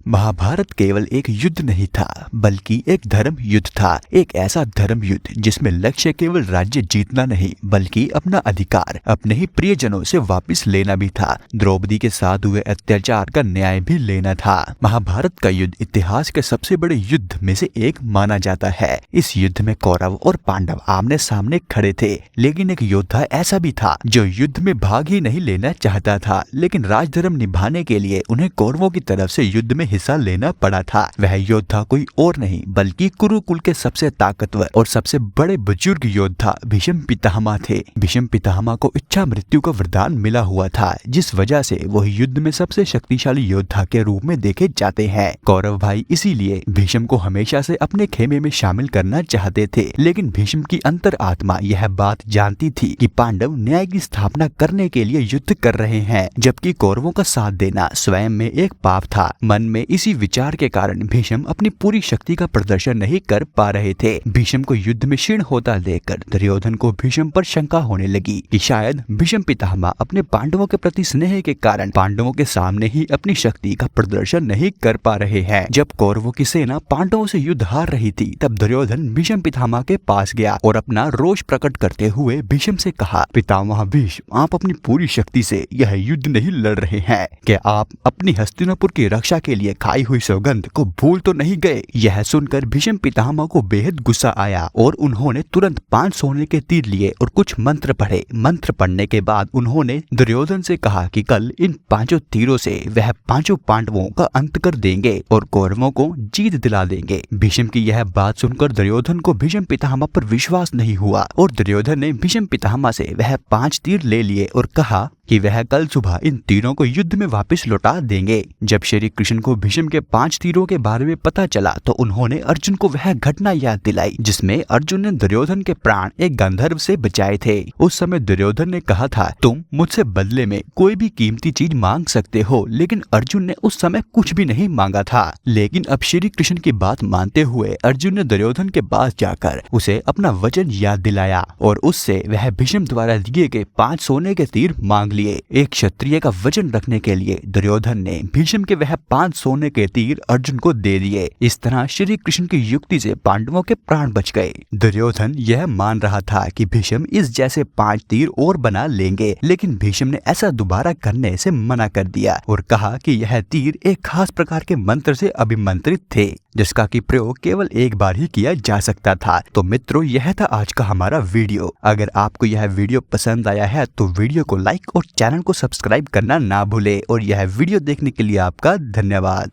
महाभारत केवल एक युद्ध नहीं था, बल्कि एक धर्म युद्ध था। एक ऐसा धर्म युद्ध जिसमें लक्ष्य केवल राज्य जीतना नहीं, बल्कि अपना अधिकार अपने ही प्रियजनों से वापस लेना भी था। द्रौपदी के साथ हुए अत्याचार का न्याय भी लेना था। महाभारत का युद्ध इतिहास के सबसे बड़े युद्ध में से एक माना जाता है। इस युद्ध में कौरव और पांडव आमने सामने खड़े थे, लेकिन एक योद्धा ऐसा भी था जो युद्ध में भाग ही नहीं लेना चाहता था, लेकिन राजधर्म निभाने के लिए उन्हें कौरवों की तरफ से युद्ध में हिस्सा लेना पड़ा था। वह योद्धा कोई और नहीं बल्कि कुरुकुल के सबसे ताकतवर और सबसे बड़े बुजुर्ग योद्धा भीष्म पितामह थे। भीष्म पितामह को इच्छा मृत्यु का वरदान मिला हुआ था, जिस वजह से वह युद्ध में सबसे शक्तिशाली योद्धा के रूप में देखे जाते हैं। कौरव भाई इसीलिए भीष्म को हमेशा से अपने खेमे में शामिल करना चाहते थे, लेकिन भीष्म की अंतरात्मा यह बात जानती थी कि पांडव न्याय की स्थापना करने के लिए युद्ध कर रहे हैं, जबकि कौरवों का साथ देना स्वयं में एक पाप था। मन में इसी विचार के कारण भीष्म अपनी पूरी शक्ति का प्रदर्शन नहीं कर पा रहे थे। भीष्म को युद्ध में क्षीण होता देखकर दुर्योधन को भीष्म पर शंका होने लगी कि शायद भीष्म पितामह अपने पांडवों के प्रति स्नेह के कारण पांडवों के सामने ही अपनी शक्ति का प्रदर्शन नहीं कर पा रहे हैं। जब कौरवों की सेना पांडवों से युद्ध हार रही थी, तब दुर्योधन भीष्म पितामह के पास गया और अपना रोष प्रकट करते हुए भीष्म से कहा, पितामह भीष्म, आप अपनी पूरी शक्ति से यह युद्ध नहीं लड़ रहे हैं। क्या आप अपनी हस्तिनापुर की रक्षा के लिए खाई हुई सौगंध को भूल तो नहीं गए? यह सुनकर भीष्म पितामह को बेहद गुस्सा आया और उन्होंने तुरंत 5 सोने के तीर लिए और कुछ मंत्र पढ़े। मंत्र पढ़ने के बाद उन्होंने दुर्योधन से कहा कि कल इन 5 तीरों से वह 5 पांडवों का अंत कर देंगे और कौरवों को जीत दिला देंगे। भीष्म की यह बात सुनकर दुर्योधन को भीष्म पितामह पर विश्वास नहीं हुआ और दुर्योधन ने भीष्म पितामह से वह 5 तीर ले लिए और कहा कि वह कल सुबह इन तीरों को युद्ध में वापस लौटा देंगे। जब श्री कृष्ण को भीष्म के 5 तीरों के बारे में पता चला, तो उन्होंने अर्जुन को वह घटना याद दिलाई जिसमें अर्जुन ने दुर्योधन के प्राण एक गंधर्व से बचाए थे। उस समय दुर्योधन ने कहा था, तुम मुझसे बदले में कोई भी कीमती चीज मांग सकते हो, लेकिन अर्जुन ने उस समय कुछ भी नहीं मांगा था। लेकिन अब श्री कृष्ण की बात मानते हुए अर्जुन ने दुर्योधन के पास जाकर उसे अपना वचन याद दिलाया और उससे वह भीष्म द्वारा दिए गए 5 सोने के तीर मांग लिए। एक क्षत्रिय का वजन रखने के लिए दुर्योधन ने भीष्म के वह 5 सोने के तीर अर्जुन को दे दिए। इस तरह श्री कृष्ण की युक्ति से पांडवों के प्राण बच गए। दुर्योधन यह मान रहा था कि भीष्म इस जैसे 5 तीर और बना लेंगे, लेकिन भीष्म ने ऐसा दोबारा करने से मना कर दिया और कहा कि यह तीर एक खास प्रकार के मंत्र से अभिमंत्रित थे, जिसका की प्रयोग केवल एक बार ही किया जा सकता था। तो मित्रों, यह था आज का हमारा वीडियो। अगर आपको यह वीडियो पसंद आया है तो वीडियो को लाइक और चैनल को सब्सक्राइब करना ना भूले और यह वीडियो देखने के लिए आपका धन्यवाद।